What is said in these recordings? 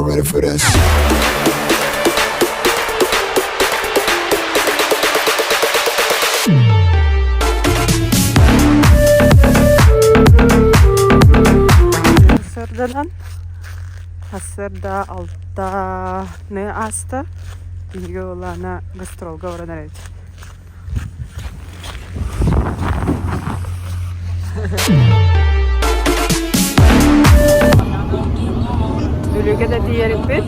y'all ready for this? Hasırda altta ne astı? Bilgi olana gastrolga öğrenerek. Bölüge de diyelim biz.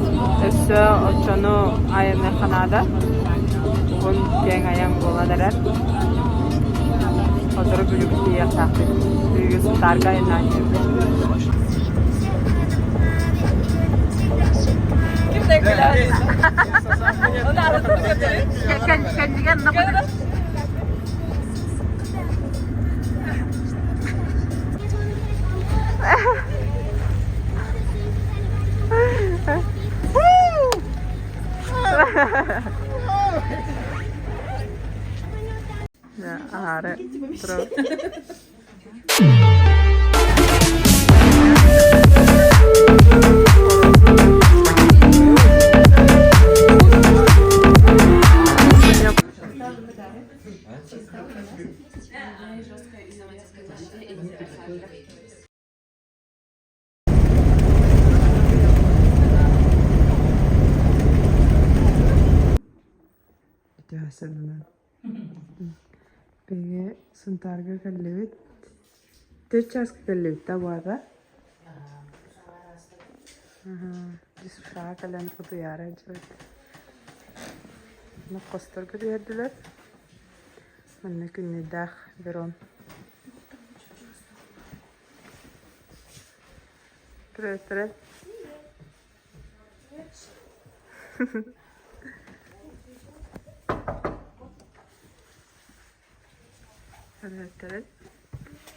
Üstü oçonu ayını kanada. Bugün gen ayın olaneler. Hazırı bölüge diye takip. Bölüge starga ayından ya are terus hasilden. Peki suntarga kallevit. Terças kallevit ta bu arada. Disfra kallen kutu yara evet. Nakostar kırıyordular. Manne künni dah veron. Tre. Tre.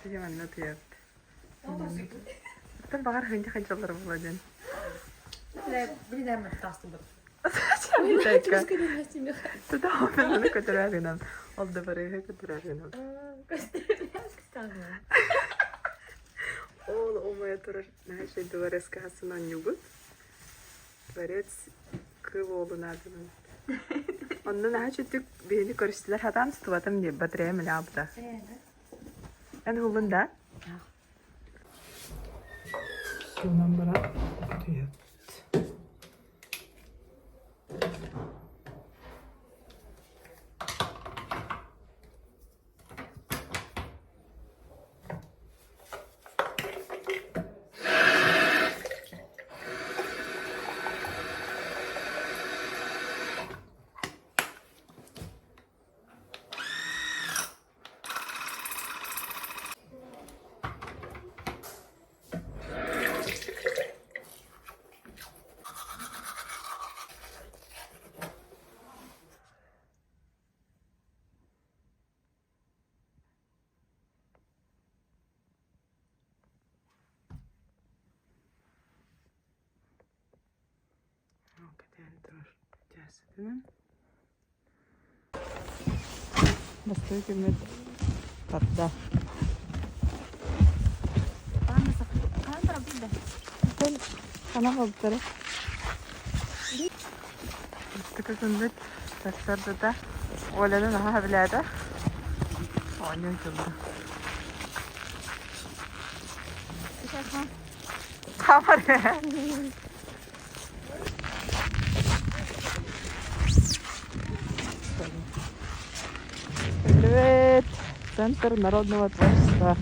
Jadi mana tuh ya? Kita bakar hanya kejalan bulajan. Bir de mi tasdım? Teka. Tuh apa nih keterangan? Alda bareng keterangan. Ол омая турар наше дворец касынан югут. Дворец кып олунадын. Ондан наше түк бени көрүштүлөр хатан стуватым деп батырем эле абда. Эн хулунда. Сунан бара туят. Бастой кемет татда. Kana oldu? İşte kızımda taşlarda da oğlanın aha bilada. Oynuyor kızım. Tamam. Привет! Центр народного творчества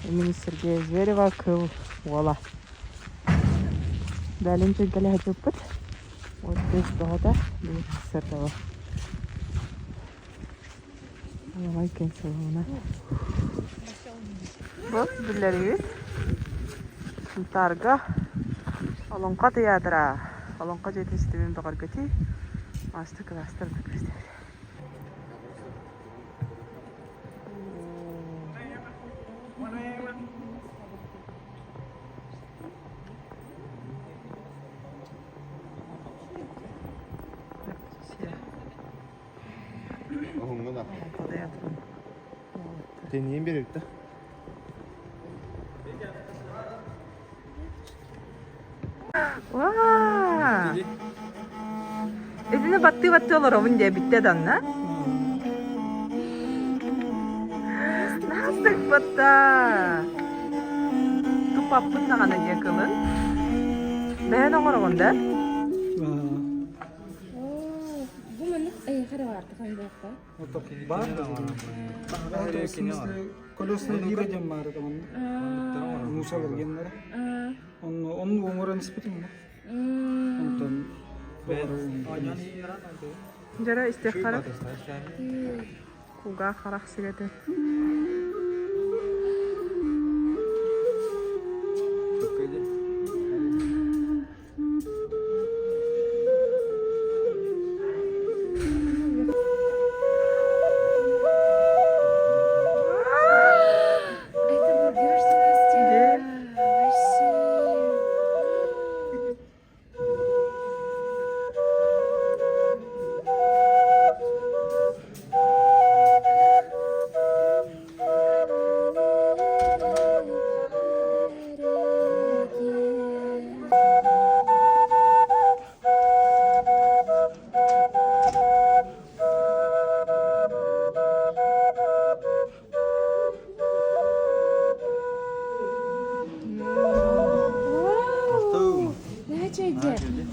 имени Сергея Зверева, Кыл, Вола. Далее чекали опыт. Вот здесь да, с этого. Ой, кенсилона. Вот билleri. Тарга. Алонка театра. Алонка жетистимин багаргати. Мастер класстар да göster. Deneyelim birlikte. Wow. Edine battı olur diye bitti danna. Nasıl batta? Tupapın nağana yakılın. Ben oğurunda. Bu mana ayakkabı vardı kan bakta. Бар колесный двигатель бар это мусор кергендер onun оңорон испитим онтон Jara istihkara. Kuga karak sigete.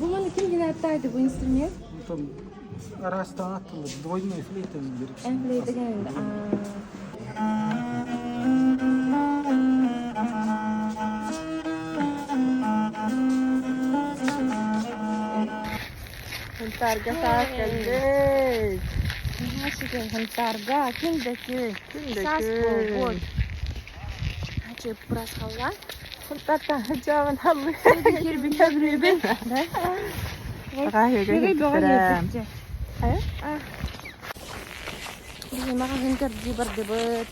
Bu mana kim ginataydı bu instrument? онтон арастан аттылы двойной флейта берип Enflate degende. Targa sakelde. Haşike hantarga kimdeki? Sas bol. Haçı pras halla. Kurtata hacağın halı. Gir bir köbrüğü ben. Kahve götürürüm. Bizim makan hinter di berdebet.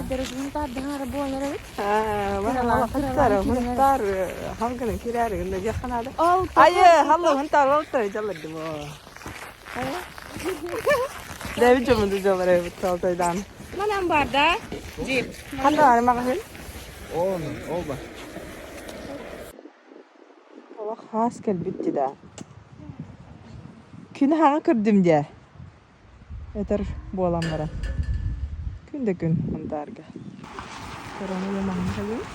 Terus hintar dengan rabuan ya. Valla kıtlar, hıntar, halkının kirarı, yakın adı. Oh, Ayı, halı hıntar, oltay jaladı bu. Devi cümle jalar evi taltaydan. mana barda? Jeep. Handa var mı kahve? O bak. Allah has gel bitti de. Gün hağa kırdım diye. Yeter bu alanlara. Gün de gün hıntarga. Korona yamanı kalıyor.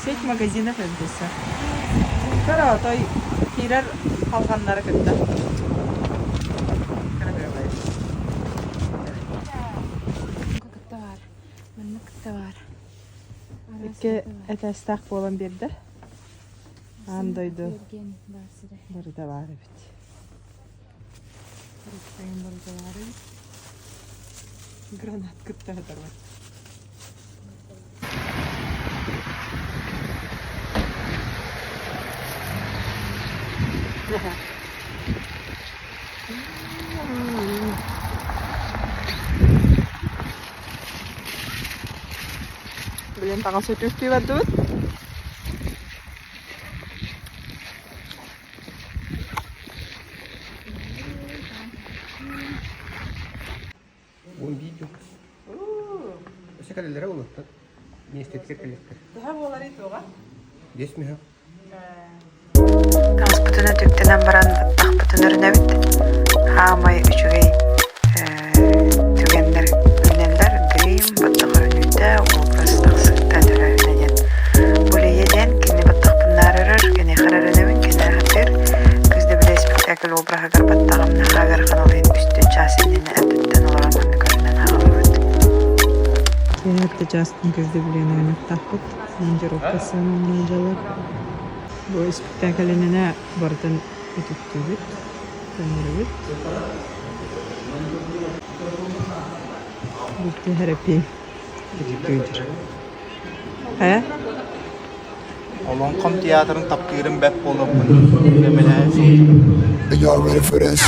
Seç magazine fazlası. Kara toy kirar halkanlara kırdı. Kıtta var. Mana kıtta var. İki etestak olan bir de. Andaydı. Bergen barsıra. Biri de var evet. Sayın biri de var evet. Granat kıtta da var. Beliin tangan sudah bantu. Он видео. Все калелер olur. Ne istedik kaleler. Daha bu olar itu kan? Desmi ha. Transportuna tüktenen barandık bütünürüne bit. Hamay üçügey tügenler ünneller deyim battık önüde obrazdık sıkta türevinen. Böyle yeden kini battık bunlar örür, kini kararınevin, kini rahatır. Kızda bile spektakl obraha garbattağımna hagar kanalın üstü çasinini edütten olarak önü görünen hağılır. Hatta Justin kızda bile oynak takıp. Menjeropasının menjalar. Bu spektaklenine bardan ötüktübüt. Tanırıbıt. Bitti harapi. Ötüktüdür. He? Olonkam tiyatrın tapkırın bep olup demele. Y'all ready for this?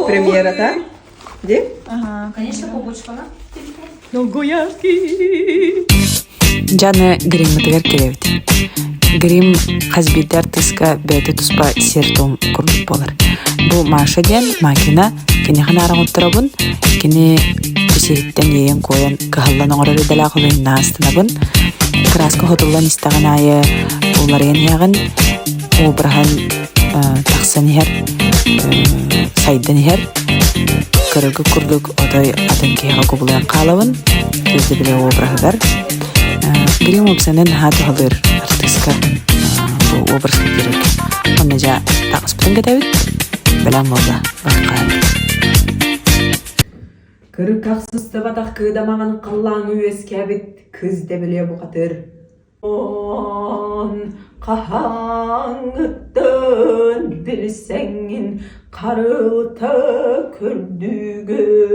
Премьера, да? Где? Конечно, побочка. Ногояки. Жаны Гриммет Веркелевит. грим казбидер тыска бэти туспа сертум курдук болар. Бу Маша ден макина кини ханаран уттарабын, кини биситтен еен коян кахаллан оңырады дала кылыйын наастынабын. Краска хотуллан истаган айы уларыгын ягын, обрахан тақсан хер, сайдан хер, кырылгы курдук одай атын кейға кубулайын қалабын, көзді біле обрахыдар. Грим обсанын хаты халыр артыска бу образға керек. Онна жа тақыспытын кәдәбіт, біләм олда баққайын. Кырык ақсысты батақ кыдамаған қаллаң үйес кәбіт кыз дәбіле бұқатыр. Он қахаңыттын білсәңін қарылты көрдігін.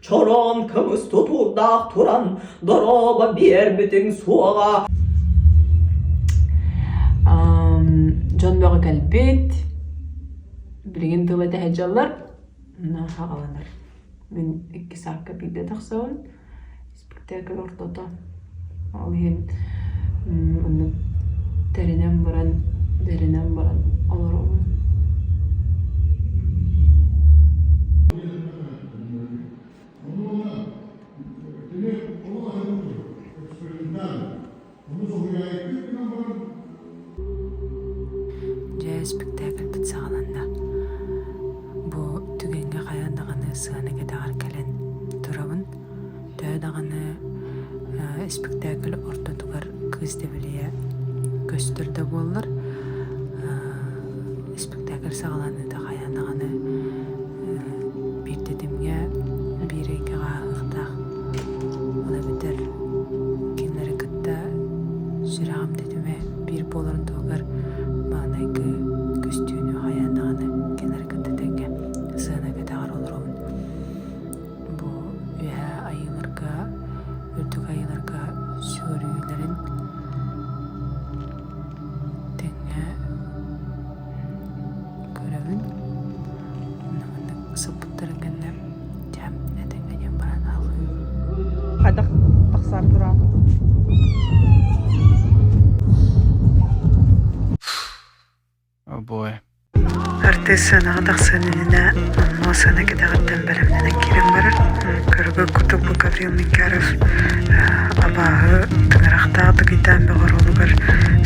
Чорон кымыз тұтурдақ туран дороба бер бітің суаға. Жон бағы кәлбет. Білген тылы тәхәджалар. Хағаланар. Мен 2 саққа білді тақсауын. Спектакль ортада. Ал ен дәрінен баран олар оғын. Жай спектакль бітсағаланда. Бұ түгенге қаяндағаны сығаны кәдағар кәлін тұрабын. Түйадағаны спектакль ортатуғар кыз дебілия көстірді болылар. Спектакль сағаланы да қаяндағаны бір дедімге бір екі ғағықтақ. Ола бітір кенлері күтті жүрағым дедіме бір боларын тоғыр мағынайғы көстүйіні қаяндағаны кенлері күтті тәңге сығына кәдағар олар оғын. Бұ үйә айыларға үрдік айыларға сөрүйлерін тәңе көрөвін нұғындық сұппыттырын кәнләп жам нәтәңгенен баран алғы. Қадақ тақсар тұрам. Oh boy. Артисына тақсанына мосана кедағыттан бәлімнен керім барыр. Көргі күтік бұл Гаврил Минкаров абағы тыңырақтағы гитан бағыр олығыр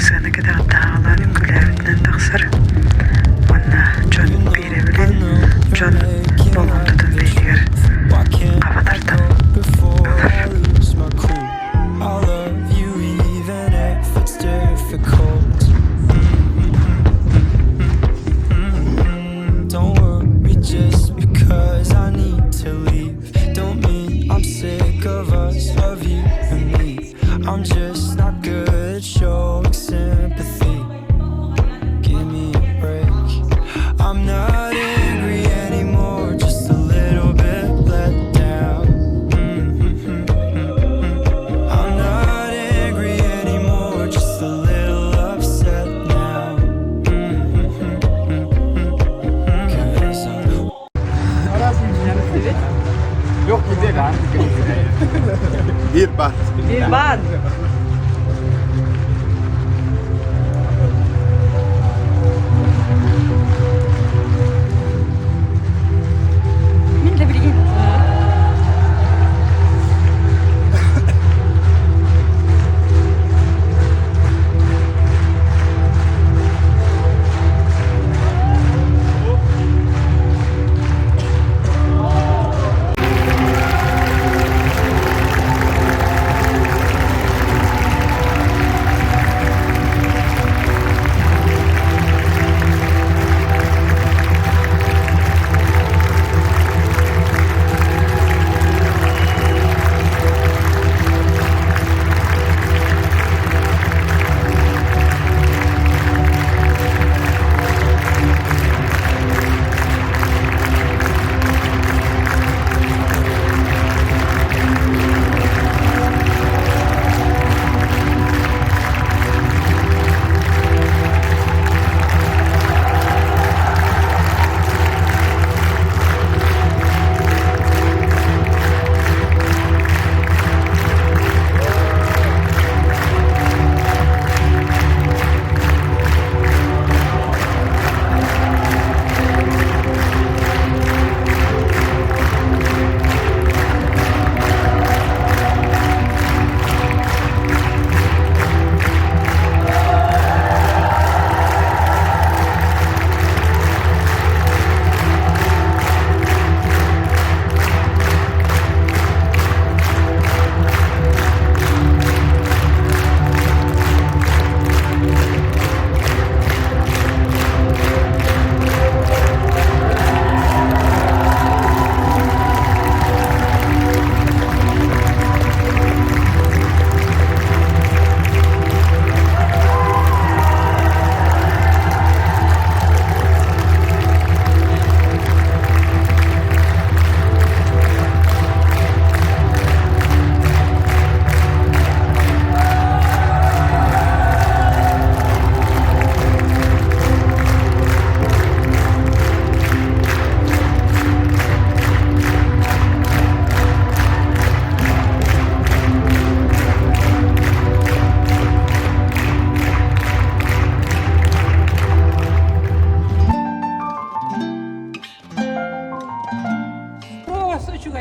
сына кедағыттан алан үкіләбітінен тақсыр. Онна Джон бейре білін, Джон болундыдың бейлігер қабатырдым. Олар. Don't worry just because I need to leave. Don't mean I'm sick of us, of you and me. I'm just not good at showing sympathy. Give me a break. I'm not angry anymore, just a little bit let down. I'm not angry anymore, just a little upset now. Yok gidelim abi. Bir bak. Bir bad. Мен де білген.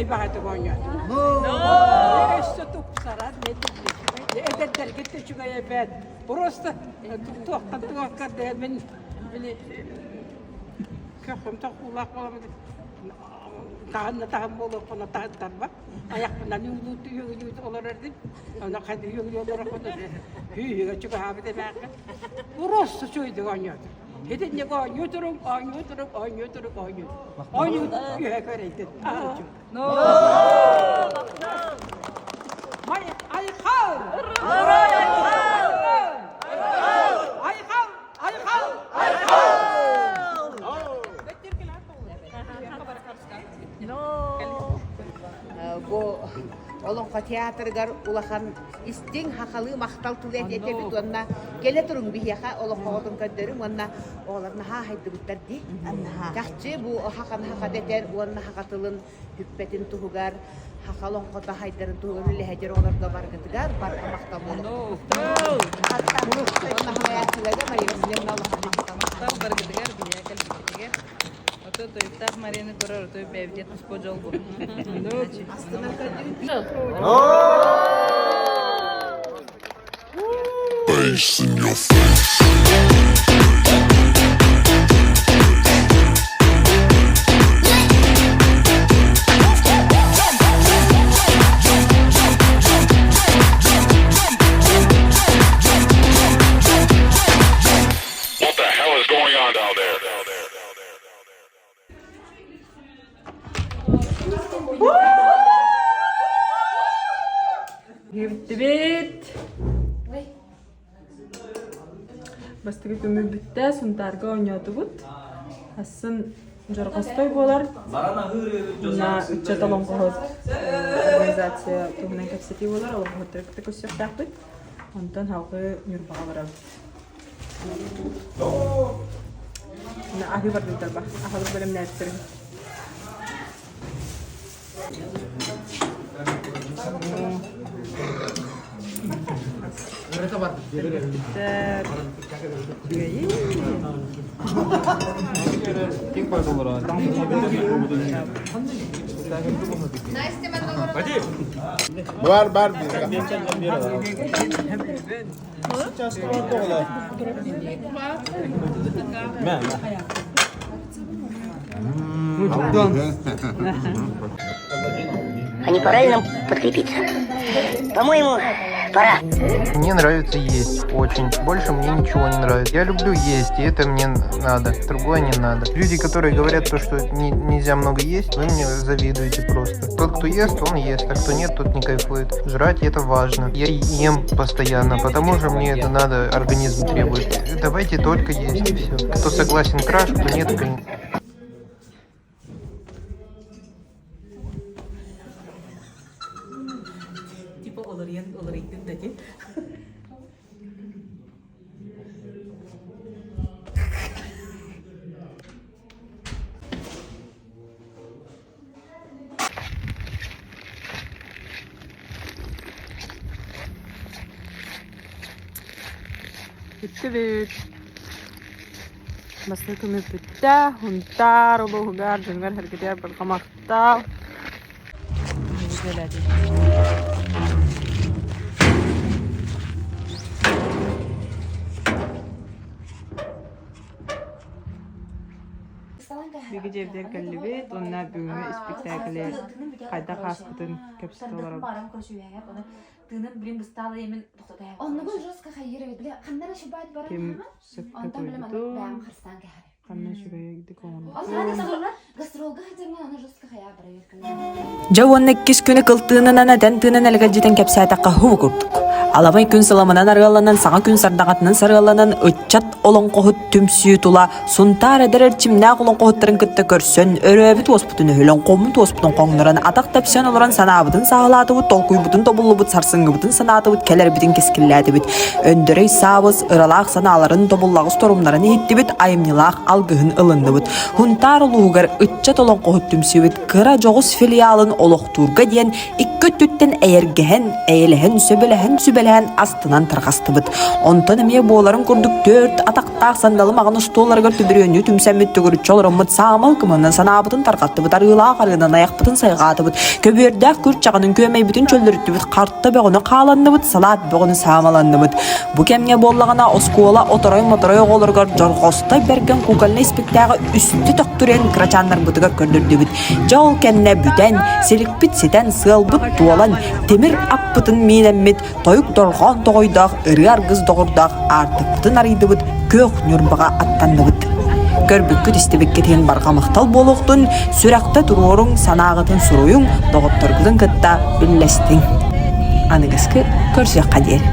багато гоня. Что тут сарат не это дергет чугая бед. Просто тоқтан да мен кахым та улак боламын. Тағанна тағын болу қона тағыттар ба. Аяқпынан үйілуді олар әрдім. Ана қайды үйілі олар қона үйіге чуға абыды бәқі. Просто сөйді ойнады. Хеден не ойнытырым. Ойнытырым. Үйе көрейді. Айқау! Бу олонко театргар улахан истин хакалы мактал тулет этебит онна келе туруң бияха олонко отун көдөрүң онна оларна ха хайдыбыттар ди жакчы бу хакан хакадетер онна хакатылын хүппетин тугар хакалонко та хайдарын тугар лехежер оларга баргытыгар барга мактал болу онна хаятылага майрасынна мактал баргытыгар бия келбитигер то иптар Марина Горор, то бевдет госпожол бу. Bass in your face. What the hell is going on down there? Гибдибит. Бастыгы көмү бүтте, сунтарга ойнотубут. Асын жоргостой болар. На үчөт алонгохот организация тугунан кепсети болар, алонгохот тиректе көсөктакбыт. Онтон халкы юрбага барабыт. На ахи бардыктар ба, ахалык бөлөмүнө аттырып. Mereka bar. Kim paydolar abi? Bar. А не пора ли нам подкрепиться? По-моему, пора. Мне нравится есть, очень. Больше мне ничего не нравится. Я люблю есть, и это мне надо. Другое не надо. Люди, которые говорят то, что нельзя много есть, вы мне завидуете просто. Тот, кто ест, он ест, а кто нет, тот не кайфует. Жрать это важно. Я ем постоянно, потому что мне это надо, организм требует. Давайте только есть, и все. Кто согласен, краш, кто нет, Bitti. Бастыгы көмү бүтте, хунтар улугар жөнгөр хергедер бір камакта. Биги жевдер келлибит, онна бүгүнгү спектакль кайда хаспытын көпсүт олар. Тынын билин гысталы эмин токтотай. Онны бу жостка хайыр биле, кандай шубат бар. Ким сөккө койду. Кандай шубайгды коңун. Гастролга хатырман аны жостка хая барайыр. Жауанны кис күні кылтыынынан әдән тыынан әлгәл жетен кәпсәтаққа хуы күрдік. Аламай күн сыламынан арғаланан, саңа күн сардағатынан сарғаланан, өтчат олон қоғыт түмсүйі тула, сұнтар әдірер чимнақ олон қоғыттарын күтті көрсен, өрөбіт оспытын өлен қомын оспытын қоңныран, атақ тәпсен оларан санабыдын сағылаты бұд, толқуй бұдын тобулы бұд, сарсыңғы бұдын санаты бұд, кәлер бітін кескілләді бұд. Өндірей сабыз, ыралақ саналарын тобуллағыз торумларын етті бұд, айымнилақ алғығын ылынды бұд. Хунтар ұлығығар өтчат олон қоғыт түмсүйі бұд, қыра жоғыз филиалын олықтурға дейін, иккі түттен әйергіген, әйеліген, сөбіліген, кэлээн астынан таргастыбыт. Онтон эме боларын курдук 4 атактаак сандалым агын устууларга түбүрөнү түмсәммөттөгөр чолороммут саамал кымынан санаабытын таргаттыбыт, арыылаа карыынан аяқпытын сайгаатыбыт. Көбөрдәк күрт жагынын көмей бүтүн чөлдөрүттүбүт, картта бөгөнү кааланныбыт, салаат бөгөнү саамаланныбыт. Бу кемге боллагана оскуола оторой-моторой оголоргор жоргостой берген кукольный спектагы үстү токтурен крачаннар бутыгар көрдөрдүбүт. Жол кенне бүтен, селикпит сетен сылбыт туолан, темир аппытын миинеммит, тоюк долгон тогойдак, ыры аргыз догурдак, артыктын арыйдыбыт, көк нюрбага аттанныбыт. Көрбүккүт истебекке тен барга мактал болуктун, сүракта туруоруң, санаагытын суруюң, доготторгудун кытта бүллестиң. Аныгыскы көрсөк кадер.